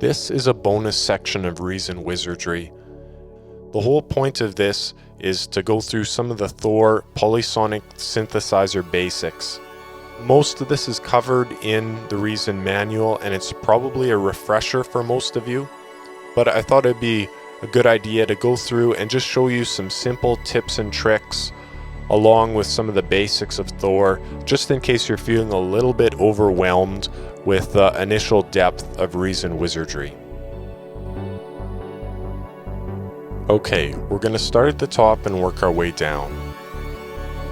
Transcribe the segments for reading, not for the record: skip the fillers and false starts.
This is a bonus section of Reason Wizardry. The whole point of this is to go through some of the Thor polysonic synthesizer basics. Most of this is covered in the Reason manual, and it's probably a refresher for most of you, but I thought it'd be a good idea to go through and just show you some simple tips and tricks along with some of the basics of Thor, just in case you're feeling a little bit overwhelmed with the initial depth of Reason Wizardry. Okay, we're going to start at the top and work our way down.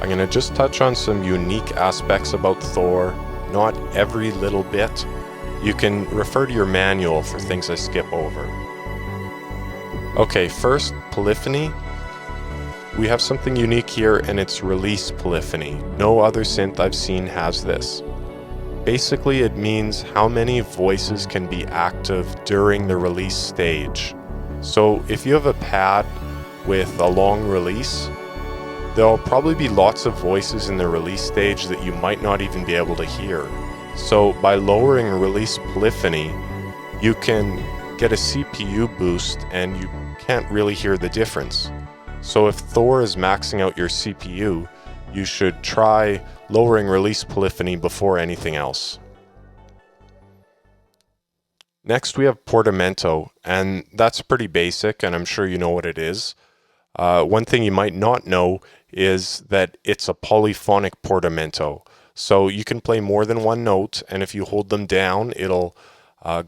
I'm going to just touch on some unique aspects about Thor, not every little bit. You can refer to your manual for things I skip over. Okay, first, polyphony. We have something unique here, and it's release polyphony. No other synth I've seen has this. Basically, it means how many voices can be active during the release stage. So if you have a pad with a long release, there'll probably be lots of voices in the release stage that you might not even be able to hear. So by lowering release polyphony, you can get a CPU boost and you can't really hear the difference. So if Thor is maxing out your CPU, you should try lowering release polyphony before anything else. Next we have portamento, and that's pretty basic, and I'm sure you know what it is. One thing you might not know is that it's a polyphonic portamento. So you can play more than one note, and if you hold them down, it'll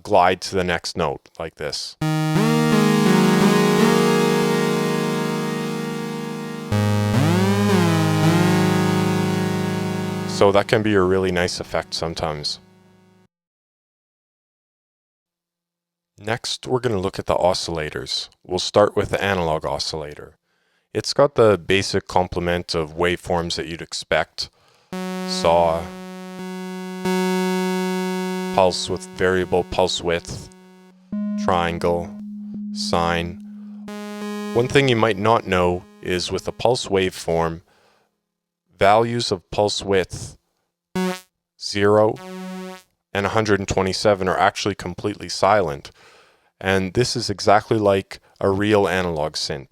glide to the next note, like this. So that can be a really nice effect sometimes. Next, we're going to look at the oscillators. We'll start with the analog oscillator. It's got the basic complement of waveforms that you'd expect. Saw, pulse with variable pulse width, triangle, sine. One thing you might not know is with a pulse waveform, values of pulse width 0 and 127 are actually completely silent. And this is exactly like a real analog synth,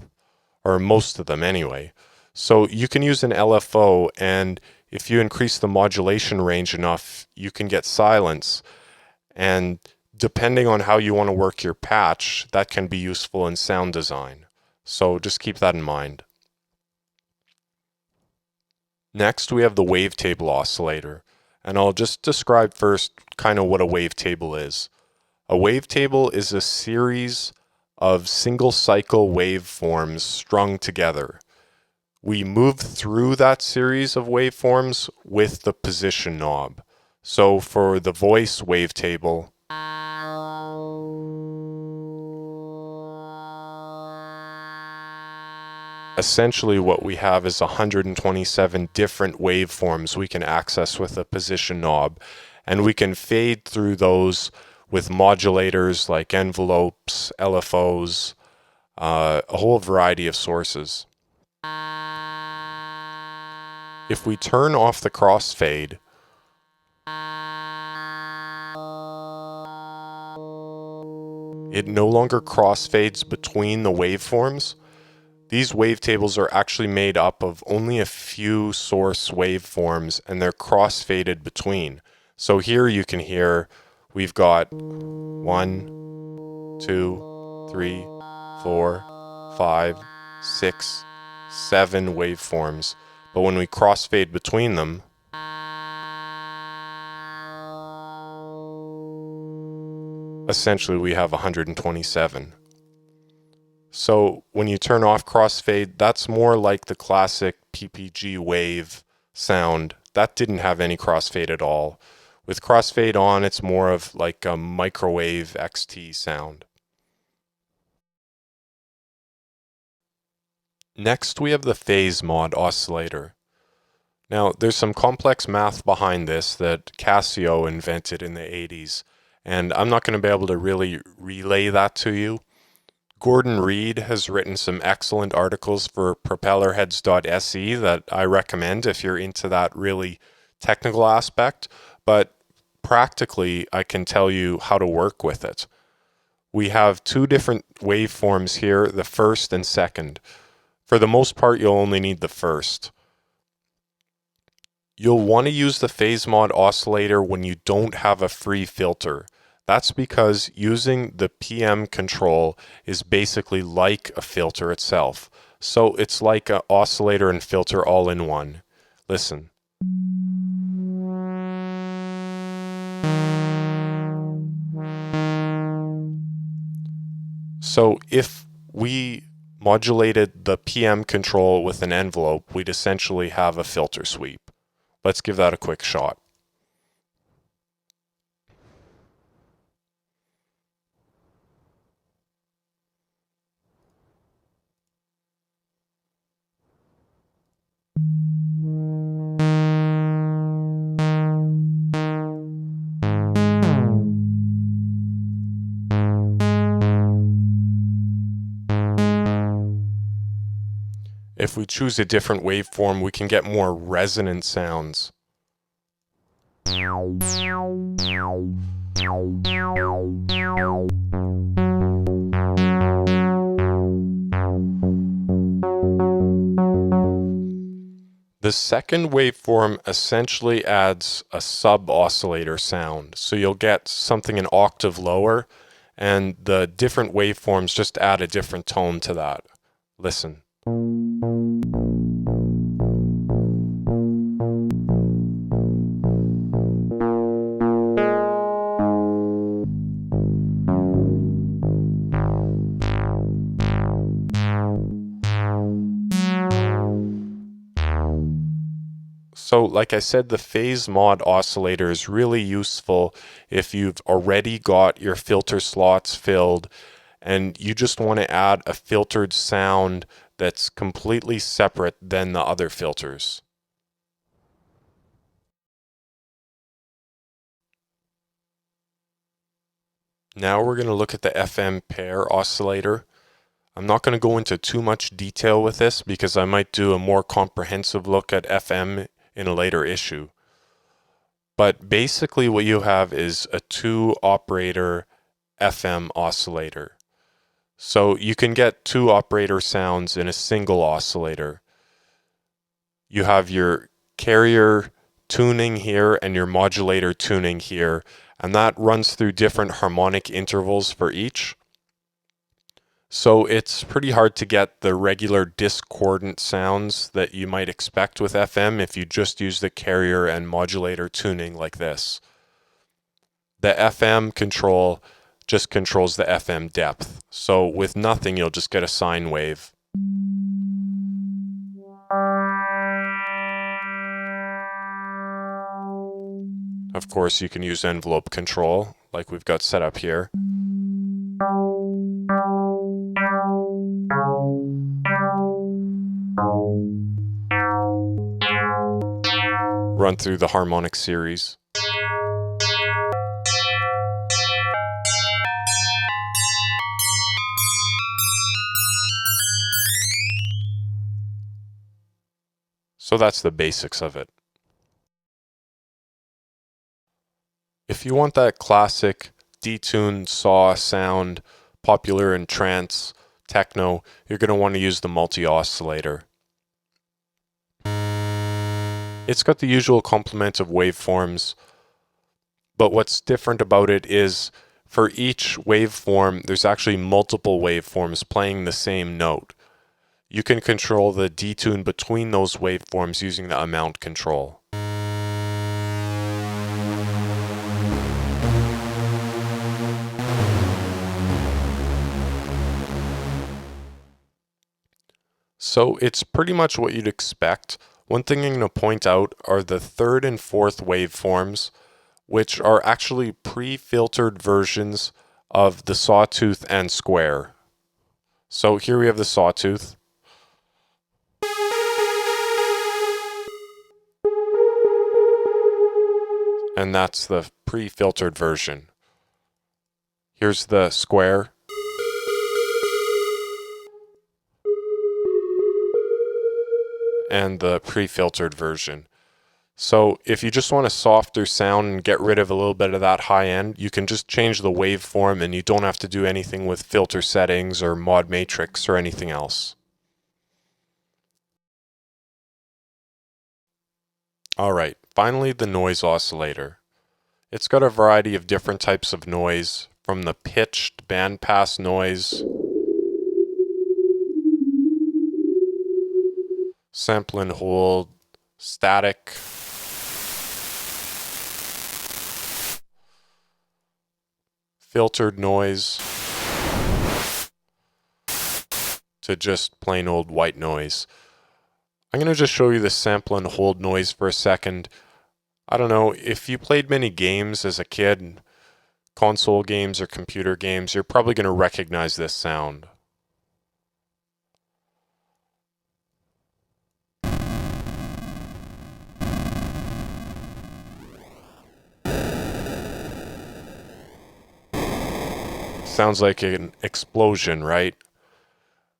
or most of them anyway. So you can use an LFO, and if you increase the modulation range enough, you can get silence. And depending on how you want to work your patch, that can be useful in sound design. So just keep that in mind. Next, we have the wavetable oscillator, and I'll just describe first kind of what a wavetable is. A wavetable is a series of single cycle waveforms strung together. We move through that series of waveforms with the position knob. So for the voice wavetable, essentially what we have is 127 different waveforms we can access with a position knob, and we can fade through those with modulators like envelopes, LFOs, a whole variety of sources. If we turn off the crossfade, it no longer crossfades between the waveforms. These wavetables are actually made up of only a few source waveforms, and they're crossfaded between. So here you can hear we've got 1, 2, 3, 4, 5, 6, 7 waveforms. But when we crossfade between them, essentially we have 127. So when you turn off crossfade, that's more like the classic PPG wave sound. That didn't have any crossfade at all. With crossfade on, it's more of like a microwave XT sound. Next, we have the phase mod oscillator. Now, there's some complex math behind this that Casio invented in the 80s, and I'm not going to be able to really relay that to you. Gordon Reed has written some excellent articles for propellerheads.se that I recommend if you're into that really technical aspect, but practically I can tell you how to work with it. We have two different waveforms here, the first and second. For the most part, you'll only need the first. You'll want to use the phase mod oscillator when you don't have a free filter. That's because using the PM control is basically like a filter itself. So it's like an oscillator and filter all in one. Listen. So if we modulated the PM control with an envelope, we'd essentially have a filter sweep. Let's give that a quick shot. If we choose a different waveform, we can get more resonant sounds. The second waveform essentially adds a sub-oscillator sound, so you'll get something an octave lower, and the different waveforms just add a different tone to that. Listen. So like I said, the phase mod oscillator is really useful if you've already got your filter slots filled and you just want to add a filtered sound that's completely separate than the other filters. Now we're going to look at the FM pair oscillator. I'm not going to go into too much detail with this because I might do a more comprehensive look at FM in a later issue. But basically what you have is a 2-operator FM oscillator. So you can get 2-operator sounds in a single oscillator. You have your carrier tuning here and your modulator tuning here, and that runs through different harmonic intervals for each. So it's pretty hard to get the regular discordant sounds that you might expect with FM if you just use the carrier and modulator tuning like this. The FM control just controls the FM depth. So with nothing, you'll just get a sine wave. Of course, you can use envelope control like we've got set up here. Run through the harmonic series. So that's the basics of it. If you want that classic detuned saw sound, popular in trance, techno, you're going to want to use the multi-oscillator. It's got the usual complement of waveforms, but what's different about it is for each waveform, there's actually multiple waveforms playing the same note. You can control the detune between those waveforms using the amount control. So it's pretty much what you'd expect. One thing I'm going to point out are the third and fourth waveforms, which are actually pre-filtered versions of the sawtooth and square. So here we have the sawtooth. And that's the pre-filtered version. Here's the square. And the pre-filtered version. So if you just want a softer sound and get rid of a little bit of that high end, you can just change the waveform and you don't have to do anything with filter settings or mod matrix or anything else. Alright, finally the noise oscillator. It's got a variety of different types of noise, from the pitched bandpass noise, sample and hold, static, filtered noise, to just plain old white noise. I'm going to just show you the sample and hold noise for a second. I don't know, if you played many games as a kid, console games or computer games, you're probably going to recognize this sound. Sounds like an explosion, right?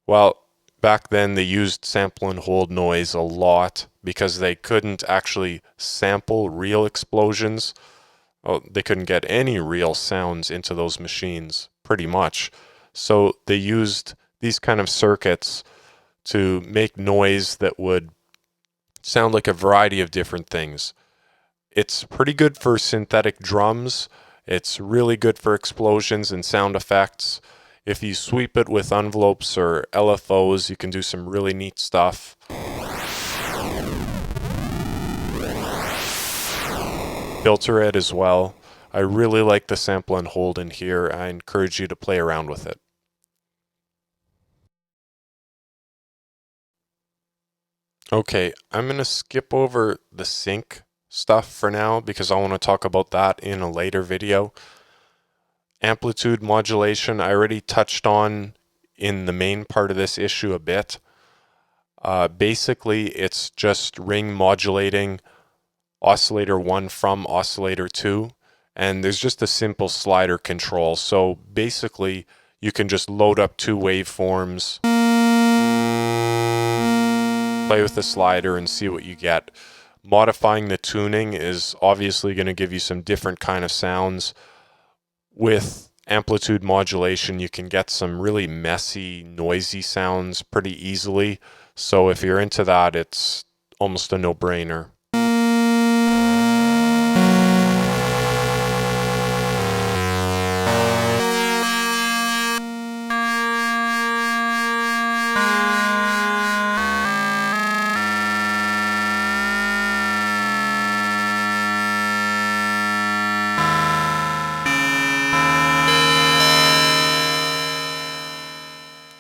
Well, back then they used sample and hold noise a lot because they couldn't actually sample real explosions. Oh, they couldn't get any real sounds into those machines, pretty much. So they used these kind of circuits to make noise that would sound like a variety of different things. It's pretty good for synthetic drums. It's really good for explosions and sound effects. If you sweep it with envelopes or LFOs, you can do some really neat stuff. Filter it as well. I really like the sample and hold in here. I encourage you to play around with it. Okay, I'm going to skip over the sync stuff for now because I want to talk about that in a later video. Amplitude modulation, I already touched on in the main part of this issue a bit. Basically, it's just ring modulating oscillator 1 from oscillator 2, and there's just a simple slider control. So basically, you can just load up two waveforms, play with the slider and see what you get. Modifying the tuning is obviously going to give you some different kind of sounds. With amplitude modulation, you can get some really messy, noisy sounds pretty easily. So if you're into that, it's almost a no-brainer.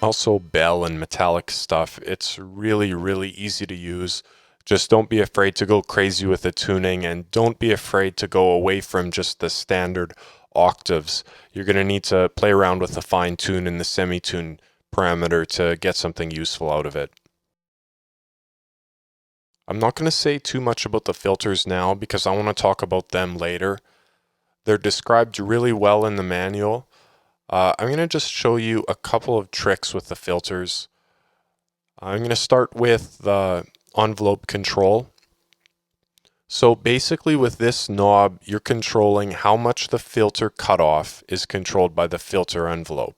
Also, bell and metallic stuff, it's really easy to use. Just don't be afraid to go crazy with the tuning, and don't be afraid to go away from just the standard octaves. You're going to need to play around with the fine tune and the semi-tune parameter to get something useful out of it. I'm not going to say too much about the filters now because I want to talk about them later. They're described really well in the manual. I'm going to just show you a couple of tricks with the filters. I'm going to start with the envelope control. So basically with this knob, you're controlling how much the filter cutoff is controlled by the filter envelope.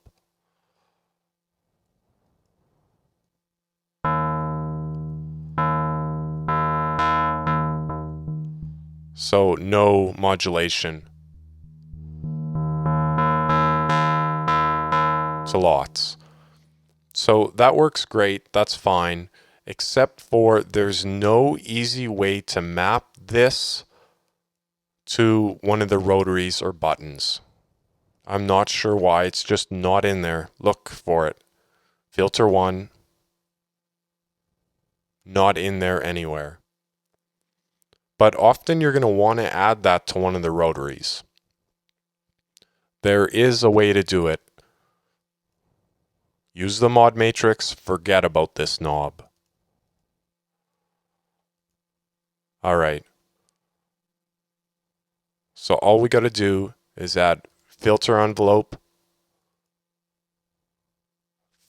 So no modulation. To lots. So that works great, that's fine, except for there's no easy way to map this to one of the rotaries or buttons. I'm not sure why, it's just not in there. Look for it. Filter 1, not in there anywhere. But often you're going to want to add that to one of the rotaries. There is a way to do it. Use the mod matrix, forget about this knob. Alright. So all we got to do is add filter envelope,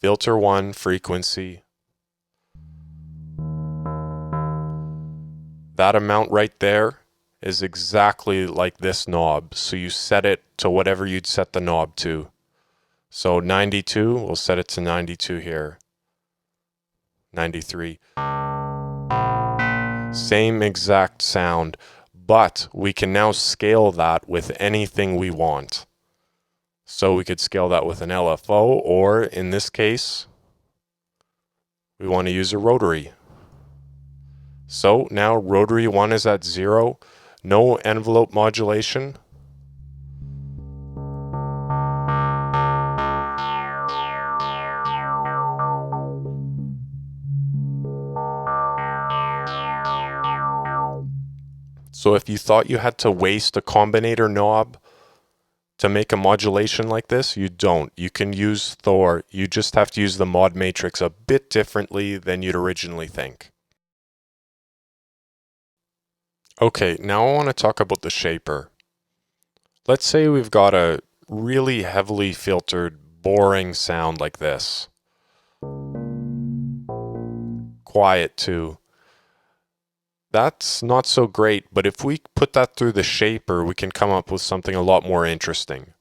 filter 1 frequency, That amount right there is exactly like this knob. So you set it to whatever you'd set the knob to. So 92, we'll set it to 92 here. 93. Same exact sound, but we can now scale that with anything we want. So we could scale that with an LFO, or in this case, we want to use a rotary. So now rotary 1 is at 0, no envelope modulation. So if you thought you had to waste a combinator knob to make a modulation like this, you don't. You can use Thor. You just have to use the mod matrix a bit differently than you'd originally think. Okay, now I want to talk about the shaper. Let's say we've got a really heavily filtered, boring sound like this. Quiet too. That's not so great, but if we put that through the shaper, we can come up with something a lot more interesting.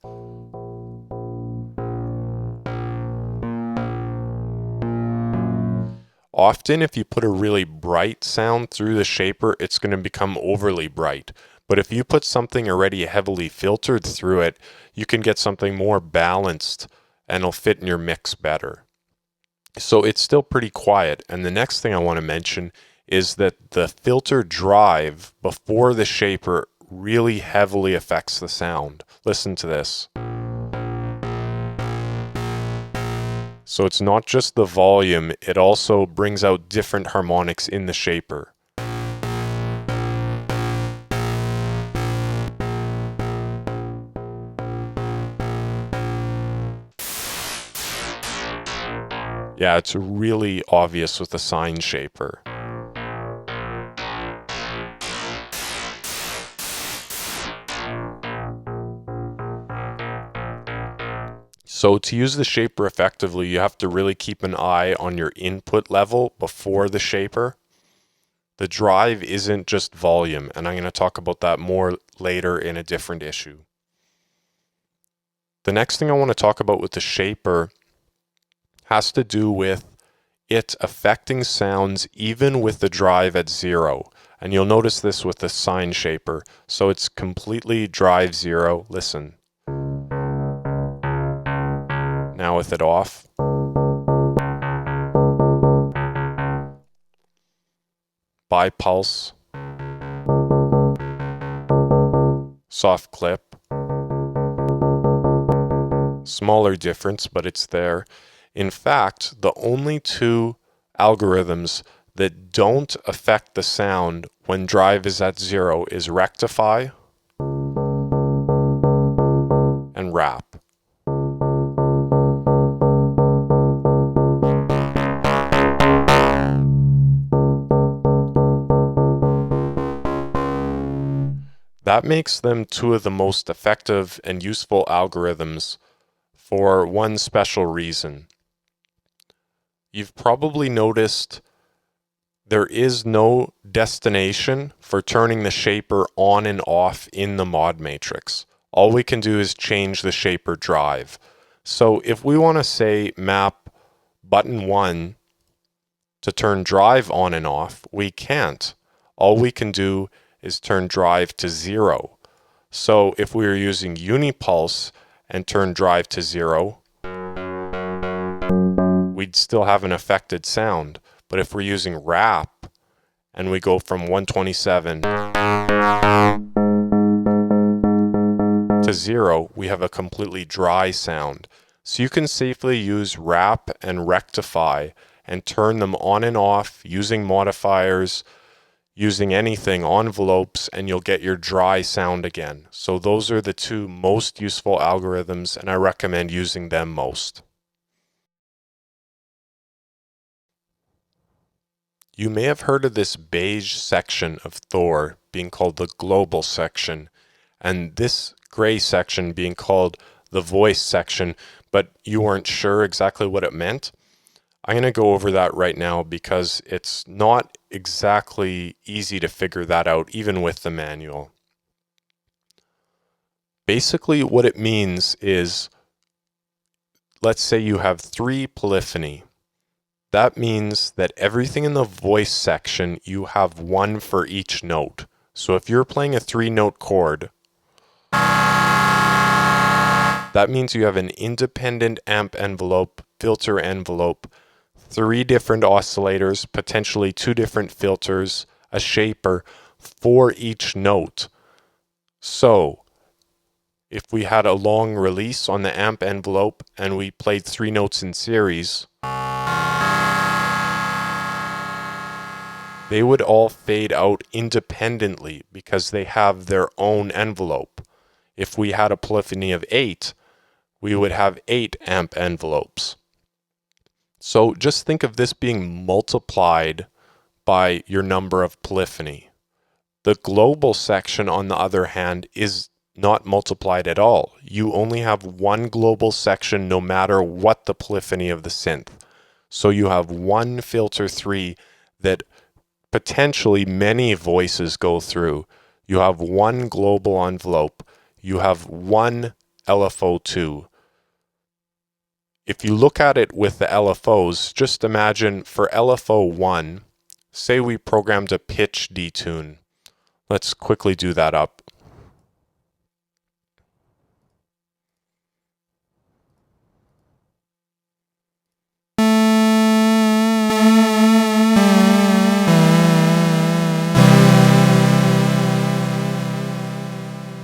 Often, if you put a really bright sound through the shaper, it's going to become overly bright. But if you put something already heavily filtered through it, you can get something more balanced and it'll fit in your mix better. So it's still pretty quiet. And the next thing I want to mention is that the filter drive before the shaper really heavily affects the sound. Listen to this. So it's not just the volume, it also brings out different harmonics in the shaper. Yeah, it's really obvious with the sine shaper. So to use the shaper effectively, you have to really keep an eye on your input level before the shaper. The drive isn't just volume, and I'm going to talk about that more later in a different issue. The next thing I want to talk about with the shaper has to do with it affecting sounds even with the drive at 0. And you'll notice this with the sine shaper. So it's completely drive 0. Listen. Now with it off. Bipulse. Soft clip. Smaller difference, but it's there. In fact, the only two algorithms that don't affect the sound when drive is at 0 is rectify and wrap. That makes them two of the most effective and useful algorithms for one special reason. You've probably noticed there is no destination for turning the shaper on and off in the mod matrix. All we can do is change the shaper drive. So if we want to say map button 1 to turn drive on and off, we can't. All we can do is turn drive to 0. So if we were using unipulse and turn drive to 0, we'd still have an affected sound. But if we're using wrap and we go from 127 to 0, we have a completely dry sound. So you can safely use wrap and rectify and turn them on and off using modifiers, using anything, envelopes, and you'll get your dry sound again. So those are the two most useful algorithms, and I recommend using them most. You may have heard of this beige section of Thor being called the global section, and this gray section being called the voice section, but you weren't sure exactly what it meant. I'm going to go over that right now because it's not exactly easy to figure that out, even with the manual. Basically, what it means is, let's say you have 3 polyphony. That means that everything in the voice section, you have 1 for each note. So if you're playing a 3-note chord, that means you have an independent amp envelope, filter envelope, 3 different oscillators, potentially 2 different filters, a shaper for each note. So if we had a long release on the amp envelope and we played 3 notes in series, they would all fade out independently because they have their own envelope. If we had a polyphony of 8, we would have 8 amp envelopes. So just think of this being multiplied by your number of polyphony. The global section, on the other hand, is not multiplied at all. You only have 1 global section no matter what the polyphony of the synth. So you have 1 filter 3 that potentially many voices go through. You have 1 global envelope. You have 1 LFO2. If you look at it with the LFOs, just imagine for LFO1, say we programmed a pitch detune. Let's quickly do that up.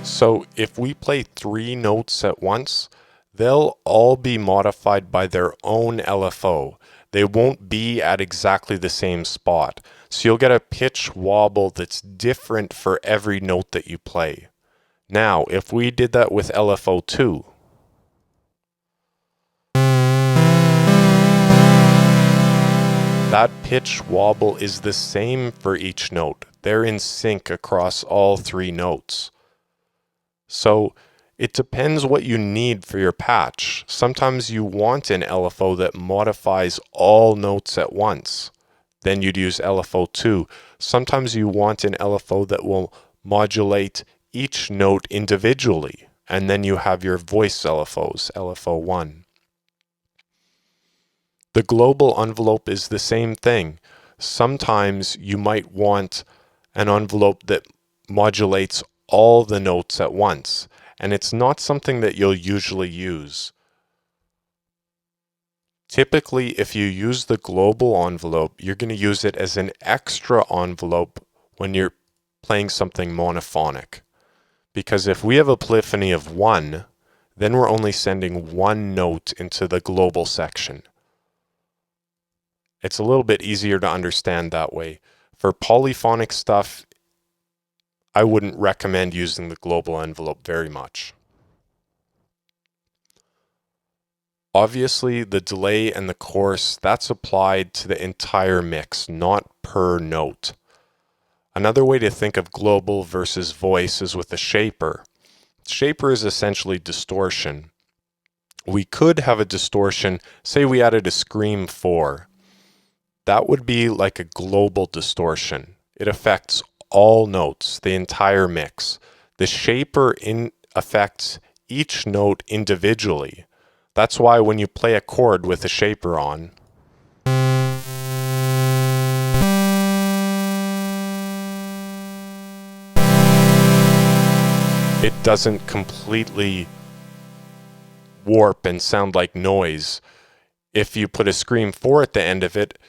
So if we play 3 notes at once, they'll all be modified by their own LFO. They won't be at exactly the same spot. So you'll get a pitch wobble that's different for every note that you play. Now, if we did that with LFO2, that pitch wobble is the same for each note. They're in sync across all 3 notes. So it depends what you need for your patch. Sometimes you want an LFO that modifies all notes at once. Then you'd use LFO2. Sometimes you want an LFO that will modulate each note individually. And then you have your voice LFOs, LFO1. The global envelope is the same thing. Sometimes you might want an envelope that modulates all the notes at once, and it's not something that you'll usually use. Typically, if you use the global envelope, you're going to use it as an extra envelope when you're playing something monophonic. Because if we have a polyphony of 1, then we're only sending 1 note into the global section. It's a little bit easier to understand that way. For polyphonic stuff, I wouldn't recommend using the global envelope very much. Obviously, the delay and the chorus, that's applied to the entire mix, not per note. Another way to think of global versus voice is with a shaper. Shaper is essentially distortion. We could have a distortion, say we added a scream 4. That would be like a global distortion. It affects all notes, the entire mix. The shaper affects each note individually. That's why when you play a chord with a shaper on, it doesn't completely warp and sound like noise. If you put a scream 4 at the end of it,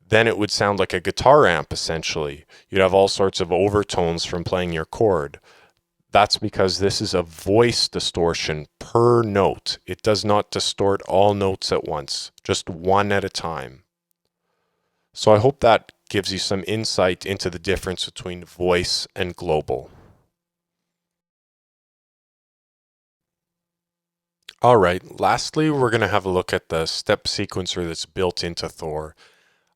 then it would sound like a guitar amp, essentially. You'd have all sorts of overtones from playing your chord. That's because this is a voice distortion per note. It does not distort all notes at once, just 1 at a time. So I hope that gives you some insight into the difference between voice and global. All right, lastly, we're going to have a look at the step sequencer that's built into Thor.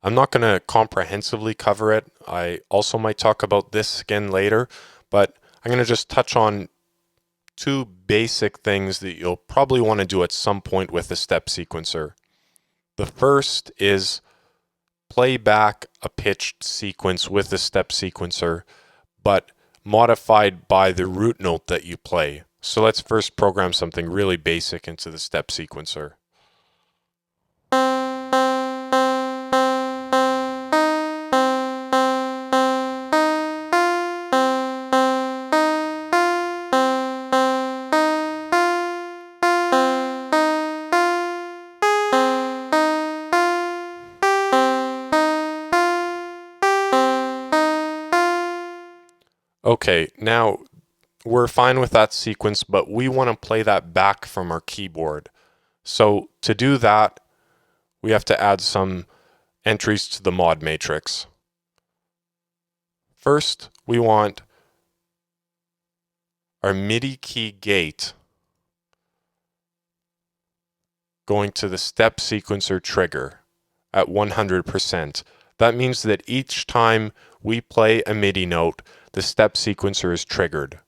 I'm not going to comprehensively cover it. I also might talk about this again later, but I'm going to just touch on 2 basic things that you'll probably want to do at some point with the step sequencer. The first is play back a pitched sequence with the step sequencer, but modified by the root note that you play. So let's first program something really basic into the step sequencer. Okay, now we're fine with that sequence, but we want to play that back from our keyboard. So to do that, we have to add some entries to the mod matrix. First, we want our MIDI key gate going to the step sequencer trigger at 100%. That means that each time we play a MIDI note, the step sequencer is triggered.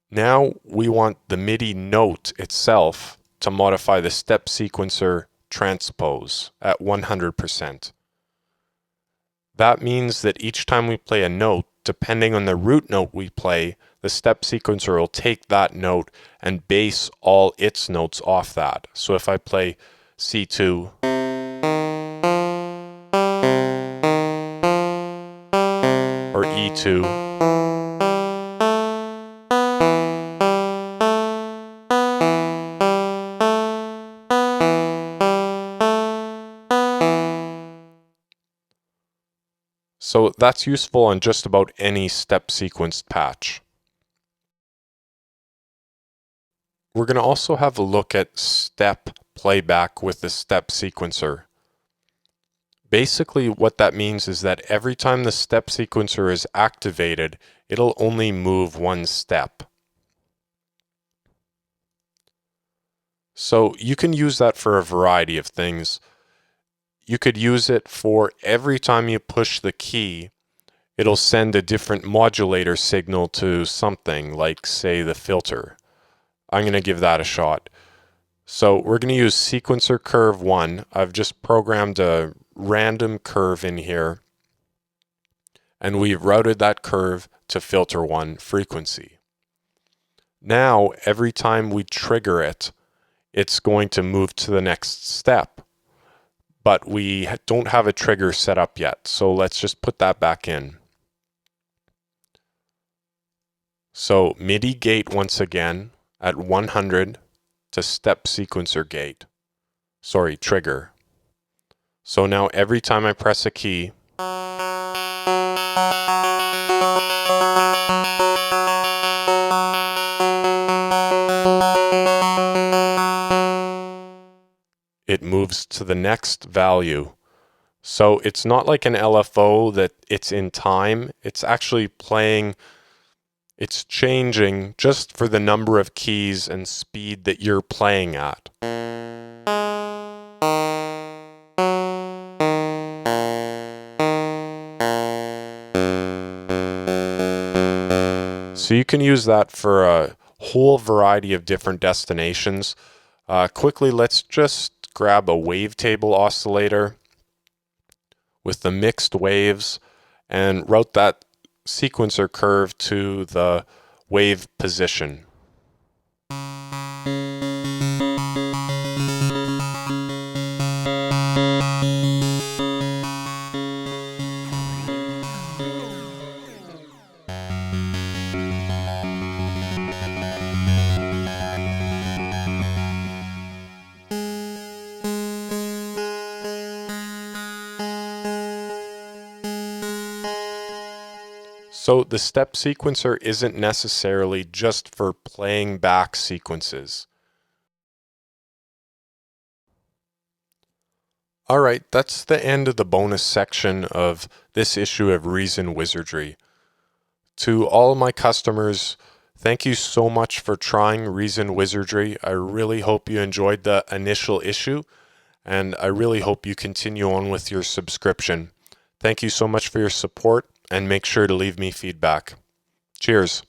Now we want the MIDI note itself to modify the step sequencer transpose at 100%. That means that each time we play a note, depending on the root note we play, the step sequencer will take that note and base all its notes off that. So if I play C2, or E2, so that's useful on just about any step sequenced patch. We're going to also have a look at step playback with the step sequencer. Basically, what that means is that every time the step sequencer is activated, it'll only move one step. So you can use that for a variety of things. You could use it for every time you push the key, it'll send a different modulator signal to something, like, say, the filter. I'm going to give that a shot. So we're going to use sequencer curve 1. I've just programmed a random curve in here, and we've routed that curve to filter 1 frequency. Now, every time we trigger it, it's going to move to the next step. But we don't have a trigger set up yet, so let's just put that back in. So MIDI gate once again at 100 to step sequencer gate. Sorry, trigger. So now every time I press a key, it moves to the next value. So it's not like an LFO that it's in time. It's actually playing, it's changing just for the number of keys and speed that you're playing at. So you can use that for a whole variety of different destinations. Quickly, let's just grab a wavetable oscillator with the mixed waves and route that sequencer curve to the wave position. So the step sequencer isn't necessarily just for playing back sequences. All right, that's the end of the bonus section of this issue of Reason Wizardry. To all my customers, thank you so much for trying Reason Wizardry. I really hope you enjoyed the initial issue, and I really hope you continue on with your subscription. Thank you so much for your support, and make sure to leave me feedback. Cheers.